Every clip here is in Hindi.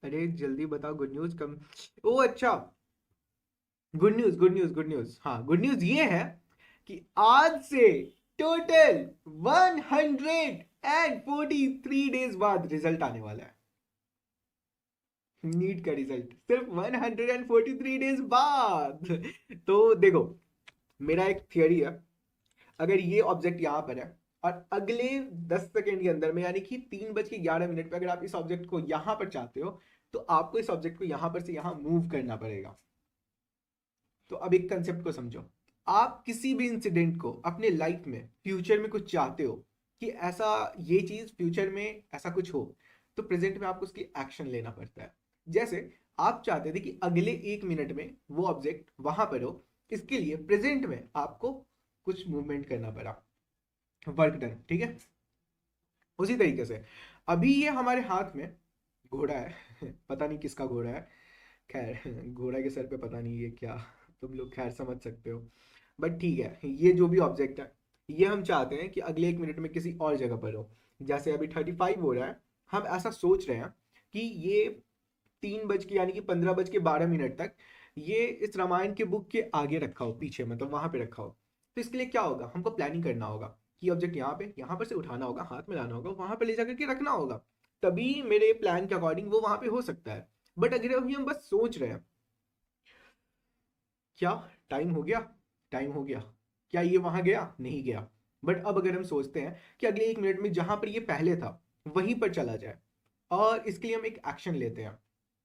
अरे जल्दी बताओ, गुड न्यूज कम। ओ अच्छा, good news good news good news, हाँ गुड न्यूज ये है कि आज से टोटल 143 डेज बाद रिजल्ट आने वाला है। नीट का रिजल्ट सिर्फ 143 डेज बाद। तो देखो, मेरा एक थियरी है। अगर ये ऑब्जेक्ट यहाँ पर है और अगले 10 सेकेंड के अंदर में, यानी कि 3:11 पे अगर आप इस ऑब्जेक्ट को यहाँ पर चाहते हो, तो आपको इस ऑब्जेक्ट को यहाँ पर से यहाँ मूव करना पड़ेगा। तो अब एक कंसेप्ट को समझो। आप किसी भी इंसिडेंट को अपने लाइफ में फ्यूचर में कुछ चाहते हो कि ऐसा, ये चीज फ्यूचर में ऐसा कुछ हो, तो प्रेजेंट में आपको उसकी एक्शन लेना पड़ता है। जैसे आप चाहते थे कि अगले 1 मिनट में वो ऑब्जेक्ट वहां पर हो, इसके लिए प्रेजेंट में आपको कुछ मूवमेंट करना पड़ा, वर्क डन, ठीक है। उसी तरीके से अभी ये हमारे हाथ में घोड़ा है। पता नहीं किसका घोड़ा है, खैर घोड़ा के सर पे पता नहीं ये क्या, तुम लोग खैर समझ सकते हो। बट ठीक है, ये जो भी ऑब्जेक्ट है, ये हम चाहते हैं कि अगले 1 मिनट में किसी और जगह पर हो। जैसे अभी 35 हो रहा है, हम ऐसा सोच रहे हैं कि ये 3 बज के यानी कि 15:12 तक ये इस रामायण के बुक के आगे रखा हो, पीछे मतलब वहां पे रखा हो। तो इसके लिए क्या होगा, हमको प्लानिंग करना होगा कि ऑब्जेक्ट यहाँ पर से उठाना होगा, हाथ में लाना होगा, वहां पर ले जाकर के रखना होगा। तभी मेरे प्लान के अकॉर्डिंग वो वहां पे हो सकता है। बट अगर अभी हम बस सोच रहे हैं, क्या टाइम हो गया, टाइम हो गया, क्या ये वहां गया, नहीं गया। बट अब अगर हम सोचते हैं कि अगले 1 मिनट में जहां पर ये पहले था वहीं पर चला जाए, और इसके लिए हम एक एक्शन लेते हैं।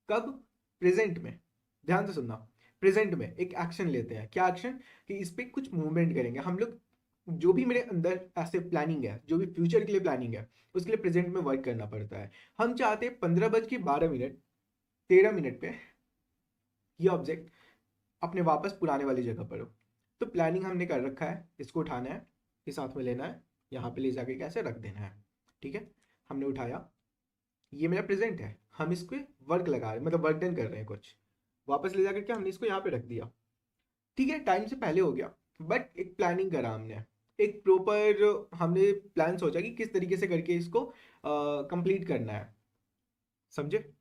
कब? प्रेजेंट में। ध्यान से सुनना, प्रेजेंट में एक एक्शन लेते हैं। क्या एक्शन? कि इस पे कुछ मूवमेंट करेंगे हम लोग। जो भी मेरे अंदर ऐसे प्लानिंग है, जो भी फ्यूचर के लिए प्लानिंग है, उसके लिए प्रेजेंट में वर्क करना पड़ता है। हम चाहते हैं 15:12 13 मिनट पे ये ऑब्जेक्ट अपने वापस पुराने वाली जगह पर हो। तो प्लानिंग हमने कर रखा है, इसको उठाना है, इस हाथ में लेना है, यहाँ पे ले जाके कैसे रख देना है। ठीक है, हमने उठाया, ये मेरा प्रेजेंट है, हम इस पे वर्क लगा रहे हैं, मतलब वर्क डन कर रहे हैं कुछ। वापस ले जाकर के हमने इसको यहाँ पे रख दिया। ठीक है, टाइम से पहले हो गया, बट एक प्लानिंग करा हमने, एक प्रॉपर हमने प्लान सोचा कि किस तरीके से करके इसको कंप्लीट करना है। समझे?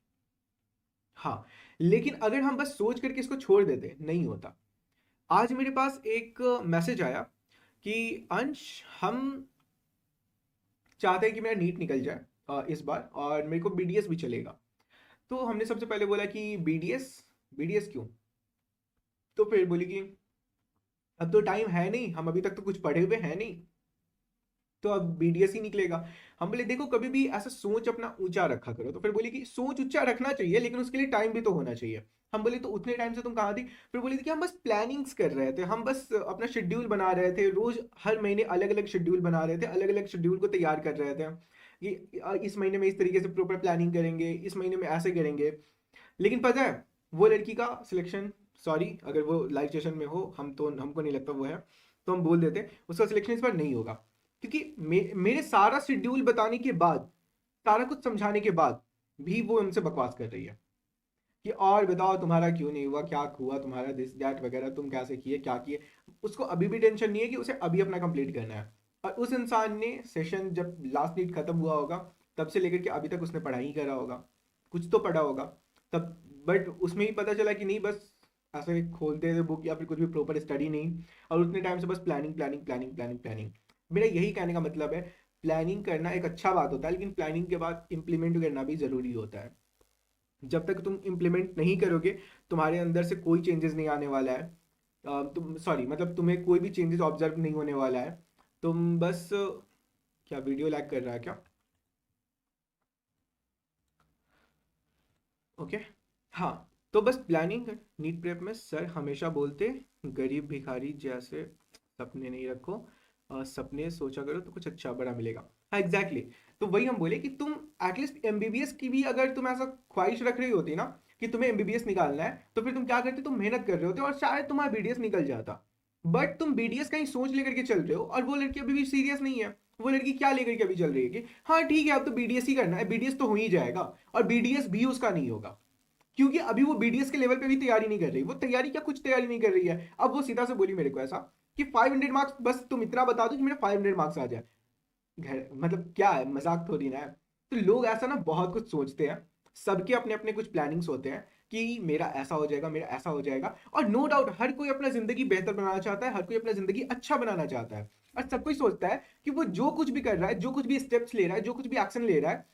हाँ। लेकिन अगर हम बस सोच करके इसको छोड़ देते, नहीं होता। आज मेरे पास एक मैसेज आया कि अंश, हम चाहते हैं कि मेरा नीट निकल जाए इस बार, और मेरे को बीडीएस भी चलेगा। तो हमने सबसे पहले बोला कि बीडीएस, बीडीएस क्यों? तो फिर बोली कि अब तो टाइम है नहीं, हम अभी तक तो कुछ पढ़े हुए हैं नहीं, तो अब बीडीएस ही निकलेगा। हम बोले देखो, कभी भी ऐसा सोच अपना ऊंचा रखा करो। तो फिर बोली कि सोच ऊंचा रखना चाहिए, लेकिन उसके लिए टाइम भी तो होना चाहिए। हम बोले तो उतने टाइम से तुम कहाँ थी? फिर बोली थी कि हम बस प्लानिंग्स कर रहे थे, हम बस अपना शेड्यूल बना रहे थे, रोज हर महीने अलग अलग शेड्यूल बना रहे थे, अलग अलग शेड्यूल को तैयार कर रहे थे कि इस महीने में इस तरीके से प्रॉपर प्लानिंग करेंगे, इस महीने में ऐसे करेंगे। लेकिन पता है, वो लड़की का सिलेक्शन, सॉरी अगर वो लाइव सेशन में हो, हम तो हमको नहीं लगता वो है, तो हम बोल देते उसका सिलेक्शन इस बार नहीं होगा। क्योंकि मेरे सारा शेड्यूल बताने के बाद, सारा कुछ समझाने के बाद भी वो हमसे बकवास कर रही है कि और बताओ तुम्हारा क्यों नहीं हुआ, क्या हुआ तुम्हारा, दिस दैट वगैरह, तुम कैसे किए, क्या किए। उसको अभी भी टेंशन नहीं है कि उसे अभी अपना कंप्लीट करना है। और उस इंसान ने सेशन जब लास्ट नीट खत्म हुआ होगा, तब से लेकर के अभी तक उसने पढ़ाई ही करा होगा, कुछ तो पढ़ा होगा तब। बट उसमें ही पता चला कि नहीं, बस ऐसे खोलते थे बुक या फिर कुछ भी प्रॉपर स्टडी नहीं, और उतने टाइम से बस planning planning planning planning planning. मेरा यही कहने का मतलब है, प्लानिंग करना एक अच्छा बात होता है, लेकिन प्लानिंग के बाद इंप्लीमेंट करना भी जरूरी होता है। जब तक तुम इम्प्लीमेंट नहीं करोगे, तुम्हारे अंदर से कोई चेंजेस नहीं आने वाला है। तुम सॉरी मतलब तुम्हें कोई भी चेंजेस ऑब्जर्व नहीं होने वाला है। तुम बस क्या वीडियो लैग कर रहा है क्या? ओके। हाँ, तो बस प्लानिंग कर। नीट प्रेप में सर हमेशा बोलते, गरीब भिखारी जैसे सपने नहीं रखो, सपने सोचा करो तो कुछ अच्छा बड़ा मिलेगा। हाँ एग्जैक्टली exactly। तो वही हम बोले कि तुम एटलीस्ट एमबीबीएस की भी अगर तुम ऐसा ख्वाहिश रख रही होती ना कि तुम्हें एमबीबीएस निकालना है, तो फिर तुम क्या करते, तुम मेहनत कर रहे होते और शायद तुम्हारा बीडीएस निकल जाता। बट तुम बीडीएस का ही सोच लेकर के चल रहे हो, और वो लड़की अभी भी सीरियस नहीं है। वो लड़की क्या लेकर के अभी चल रही है कि हाँ ठीक है अब तो बीडीएस ही करना है, बीडीएस तो हो ही जाएगा। और बीडीएस भी उसका नहीं होगा, क्योंकि अभी वो बीडीएस के लेवल पे भी तैयारी नहीं कर रही। वो तैयारी क्या, कुछ तैयारी नहीं कर रही है। अब वो सीधा से बोली मेरे को ऐसा कि 500 मार्क्स, बस तुम इतना बता दो कि मेरे 500 मार्क्स आ जाए। घर मतलब क्या है, मजाक थोड़ी ना है। तो लोग ऐसा ना बहुत कुछ सोचते हैं, सबके अपने अपने कुछ प्लानिंग्स होते हैं कि मेरा ऐसा हो जाएगा, मेरा ऐसा हो जाएगा। और नो डाउट हर कोई अपना जिंदगी बेहतर बनाना चाहता है, हर कोई अपना जिंदगी अच्छा बनाना चाहता है, और सब कोई सोचता है कि वो जो कुछ भी कर रहा है, जो कुछ भी स्टेप्स ले रहा है, जो कुछ भी एक्शन ले रहा है,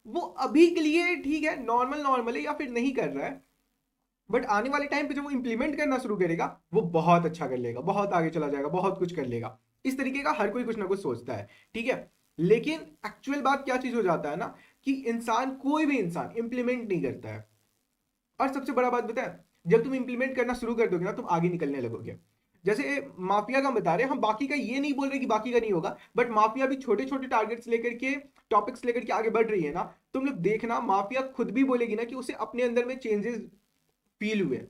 वो अभी के लिए ठीक है, नॉर्मल नॉर्मल है, या फिर नहीं कर रहा है, बट आने वाले टाइम पे जब वो इंप्लीमेंट करना शुरू करेगा, वो बहुत अच्छा कर लेगा, बहुत आगे चला जाएगा, बहुत कुछ कर लेगा। इस तरीके का हर कोई कुछ ना कुछ सोचता है, ठीक है। लेकिन एक्चुअल बात क्या चीज हो जाता है ना, कि इंसान, कोई भी इंसान इंप्लीमेंट नहीं करता है। और सबसे बड़ा बात बताए, जब तुम इंप्लीमेंट करना शुरू कर दोगे ना, तुम आगे निकलने लगोगे। जैसे माफिया का बता रहे हैं हम, बाकी का ये नहीं बोल रहे कि बाकी का नहीं होगा, बट माफिया भी छोटे छोटे टारगेट्स लेकर के, टॉपिक्स लेकर के आगे बढ़ रही है ना। तुम लोग देखना, माफिया खुद भी बोलेगी ना कि उसे अपने अंदर में चेंजेस फील हुए,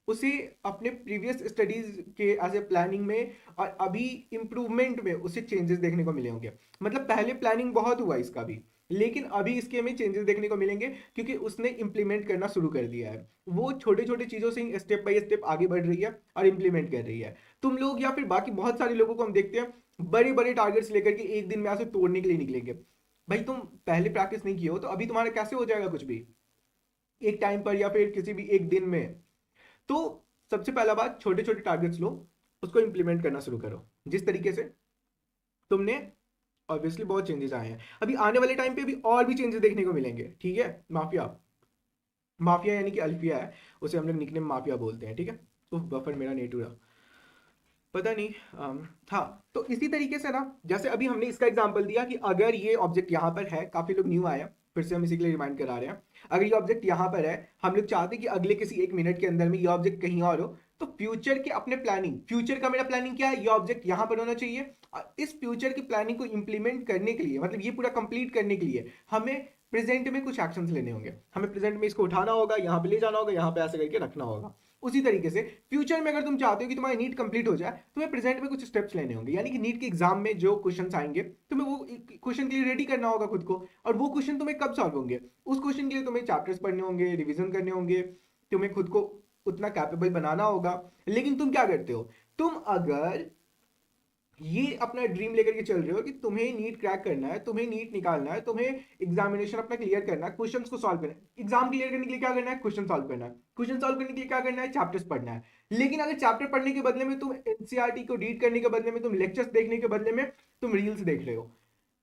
उसे अपने प्रीवियस स्टडीज के एज ए प्लानिंग में और अभी इंप्रूवमेंट में उसे चेंजेस देखने को मिले होंगे। मतलब पहले प्लानिंग बहुत हुआ इसका भी, लेकिन अभी इसके में चेंजेस देखने को मिलेंगे, क्योंकि उसने इंप्लीमेंट करना शुरू कर दिया है। वो छोटे छोटे चीजों से स्टेप बाय स्टेप आगे बढ़ रही है और इंप्लीमेंट कर रही है। तुम लोग या फिर बाकी बहुत सारे लोगों को हम देखते हैं बड़े बड़े टारगेट्स लेकर के एक दिन में ऐसे तोड़ने के लिए निकलेंगे। भाई तुम पहले प्रैक्टिस नहीं किए हो, तो अभी तुम्हारा कैसे हो जाएगा कुछ भी एक टाइम पर या फिर किसी भी एक दिन में। तो सबसे पहला बात, छोटे छोटे टारगेट्स लो, उसको इंप्लीमेंट करना शुरू करो जिस तरीके से तुमने। ऑब्वियसली बहुत चेंजेस आए हैं, अभी आने वाले टाइम पे भी और भी चेंजेस देखने को मिलेंगे, ठीक है। माफिया, माफिया यानी कि अल्फिया है, उसे हम लोग निकनेम माफिया बोलते हैं, ठीक है। तो बफर मेरा नेट हुआ, पता नहीं। हाँ, तो इसी तरीके से ना, जैसे अभी हमने इसका एग्जांपल दिया कि अगर ये ऑब्जेक्ट यहाँ पर है, काफी लोग न्यू आए हैं, फिर से हम इसी के लिए रिमाइंड करा रहे हैं। अगर ये ऑब्जेक्ट यहाँ पर है, हम लोग चाहते हैं कि अगले किसी एक मिनट के अंदर में ये ऑब्जेक्ट कहीं और हो, तो फ्यूचर के अपने प्लानिंग, फ्यूचर का मेरा प्लानिंग क्या है, ये ऑब्जेक्ट यहाँ पर होना चाहिए। और इस फ्यूचर की प्लानिंग को इंप्लीमेंट करने के लिए, मतलब ये पूरा कंप्लीट करने के लिए, हमें प्रेजेंट में कुछ एक्शंस लेने होंगे। हमें प्रेजेंट में इसको उठाना होगा, यहाँ पे ले जाना होगा, यहाँ पे ऐसे करके रखना होगा। उसी तरीके से फ्यूचर में अगर तुम चाहते हो कि तुम्हारी नीट कंप्लीट हो जाए, तुम्हें प्रेजेंट में कुछ स्टेप्स लेने होंगे, यानी कि नीट के एग्जाम में जो क्वेश्चंस आएंगे, तुम्हें वो क्वेश्चन के लिए रेडी करना होगा खुद को। और वो क्वेश्चन तुम्हें कब सॉल्व होंगे, उस क्वेश्चन के लिए तुम्हें चैप्टर्स पढ़ने होंगे, रिविजन करने होंगे, तुम्हें खुद को उतना कैपेबल बनाना होगा। लेकिन तुम क्या करते हो, तुम अगर ये अपना ड्रीम लेकर के चल रहे हो कि तुम्हें नीट क्रैक करना है, तुम्हें नीट निकालना है, तुम्हें एग्जामिनेशन अपना क्लियर करना है, क्वेश्चंस को सॉल्व करना है, एग्जाम क्लियर करने के लिए क्या करना है, क्वेश्चन सॉल्व करना है, क्वेश्चन सॉल्व करने के लिए क्या करना है, चैप्टर्स पढ़ना है। लेकिन अगर चैप्टर पढ़ने के बदले में तुम एनसीईआरटी को रीड करने के बदले में, तुम लेक्चर्स देखने के बदले में तुम रील्स देख रहे हो,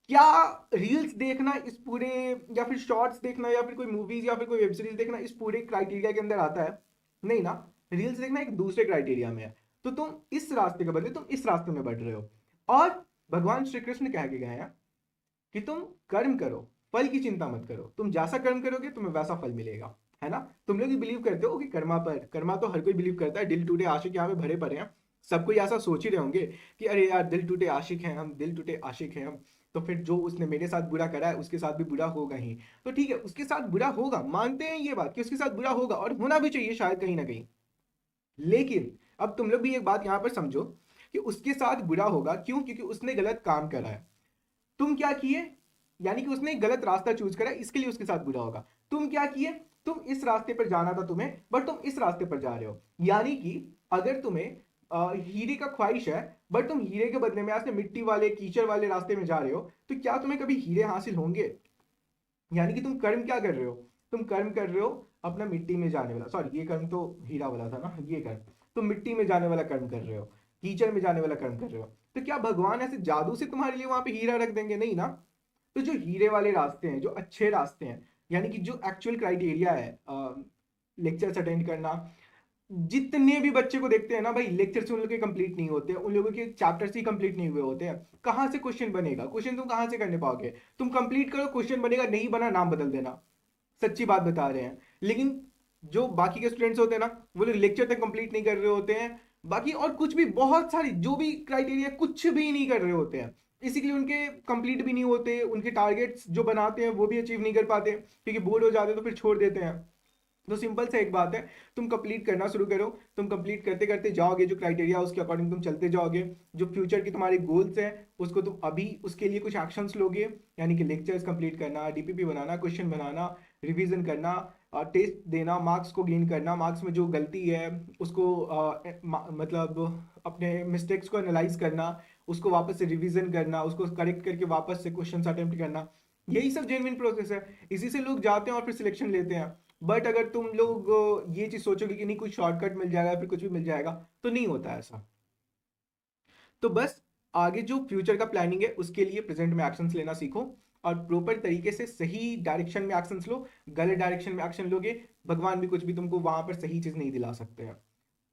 क्या रील्स देखना इस पूरे, या फिर शॉर्ट्स देखना, या फिर कोई मूवीज या फिर कोई वेब सीरीज देखना इस पूरे क्राइटेरिया के अंदर आता है? नहीं ना। रील्स देखना एक दूसरे क्राइटेरिया में है। तो तुम इस रास्ते के बदले तुम इस रास्ते में बढ़ रहे हो। और भगवान श्री कृष्ण कह के गए हैं कि तुम कर्म करो, फल की चिंता मत करो, तुम जैसा कर्म करोगे तुम्हें वैसा फल मिलेगा, है ना। तुम लोग भी बिलीव करते हो कि कर्मा पर, कर्मा तो हर कोई बिलीव करता है, दिल टूटे आशिक यहाँ पे भरे पड़े हैं। सब कोई ऐसा सोच ही रहे होंगे कि अरे यार दिल टूटे आशिक हैं हम, दिल टूटे आशिक हैं हम, तो फिर जो उसने मेरे साथ बुरा करा है उसके साथ भी बुरा होगा ही। तो ठीक है, उसके साथ बुरा होगा, मानते हैं ये बात कि उसके साथ बुरा होगा, और होना भी चाहिए शायद कहीं ना कहीं। लेकिन अब तुम लोग भी एक बात यहां पर समझो कि उसके साथ बुरा होगा क्यों, क्योंकि उसने गलत काम करा है। तुम क्या किए, यानी कि उसने गलत रास्ता चूज करा, इसके लिए उसके साथ बुरा होगा। तुम क्या किए, तुम इस रास्ते पर जाना था तुम्हें, बट तुम इस रास्ते पर जा रहे हो। यानी कि अगर तुम्हें हीरे का ख्वाहिश है, बट तुम हीरे के बदले में ऐसे मिट्टी वाले कीचड़ वाले रास्ते में जा रहे हो, तो क्या तुम्हें कभी हीरे हासिल होंगे? यानी कि तुम कर्म क्या कर रहे हो, तुम कर्म कर रहे हो अपना मिट्टी में जाने वाला, सॉरी ये कर्म तो हीरा वाला था ना, ये कर्म तुम मिट्टी में जाने वाला कर्म कर रहे हो, कीचड़ में जाने वाला कर्म कर रहे हो। तो क्या भगवान ऐसे जादू से तुम्हारे लिए वहां पे हीरा रख देंगे? नहीं ना। तो जो हीरे वाले रास्ते हैं, जो अच्छे रास्ते हैं, यानी कि जो एक्चुअल क्राइटेरिया है, लेक्चर्स अटेंड करना, जितने भी बच्चे को देखते हैं ना भाई, लेक्चर से उन लोगों के कंप्लीट नहीं होते, उन लोगों के चैप्टर्स ही कंप्लीट नहीं हुए होते हैं। कहाँ से क्वेश्चन बनेगा, क्वेश्चन तुम कहाँ से करने पाओगे? तुम कंप्लीट करो, क्वेश्चन बनेगा, नहीं बना नाम बदल देना। सच्ची बात बता रहे हैं। लेकिन जो बाकी के स्टूडेंट्स होते हैं ना, वो लोग लेक्चर तक कंप्लीट नहीं कर रहे होते हैं, बाकी और कुछ भी बहुत सारी जो भी क्राइटेरिया, कुछ भी नहीं कर रहे होते हैं। इसी के लिए उनके कंप्लीट भी नहीं होते, उनके टारगेट्स जो बनाते हैं वो भी अचीव नहीं कर पाते, क्योंकि बोर्ड हो जाते हैं तो फिर छोड़ देते हैं। तो सिंपल से एक बात है, तुम कंप्लीट करना शुरू करो, तुम कंप्लीट करते करते जाओगे, जो क्राइटेरिया उसके अकॉर्डिंग तुम चलते जाओगे। जो फ्यूचर की तुम्हारे गोल्स हैं उसको तुम अभी उसके लिए कुछ एक्शंस लोगे, यानी कि लेक्चर्स कंप्लीट करना, डीपीपी बनाना, क्वेश्चन बनाना, रिवीजन करना, टेस्ट देना, मार्क्स को गेन करना, मार्क्स में जो गलती है उसको मतलब अपने मिस्टेक्स को एनालाइज करना, उसको वापस से रिवीजन करना, उसको करेक्ट करके वापस से क्वेश्चन अटेम्प्ट करना। यही सब जेन्युइन प्रोसेस है, इसी से लोग जाते हैं और फिर सिलेक्शन लेते हैं। बट अगर तुम लोग ये चीज सोचोगे कि नहीं कोई शॉर्टकट मिल जाएगा फिर कुछ भी मिल जाएगा, तो नहीं होता ऐसा। तो बस आगे जो फ्यूचर का प्लानिंग है उसके लिए प्रेजेंट में एक्शंस लेना सीखो, और प्रॉपर तरीके से सही डायरेक्शन में एक्शंस लो। गलत डायरेक्शन में एक्शन लोगे, भगवान भी कुछ भी तुमको वहां पर सही चीज नहीं दिला सकते हैं।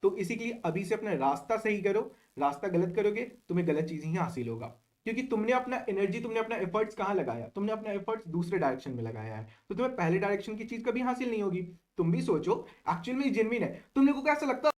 तो इसी के लिए अभी से अपना रास्ता सही करो। रास्ता गलत करोगे तुम्हें गलत चीज ही हासिल होगा, क्योंकि तुमने अपना एनर्जी, तुमने अपना एफर्ट्स कहाँ लगाया, तुमने अपना एफर्ट्स दूसरे डायरेक्शन में लगाया है, तो तुम्हें पहले डायरेक्शन की चीज कभी हासिल नहीं होगी। तुम भी सोचो, एक्चुअल में जेन्युइन है, तुम लोगों को कैसा लगता है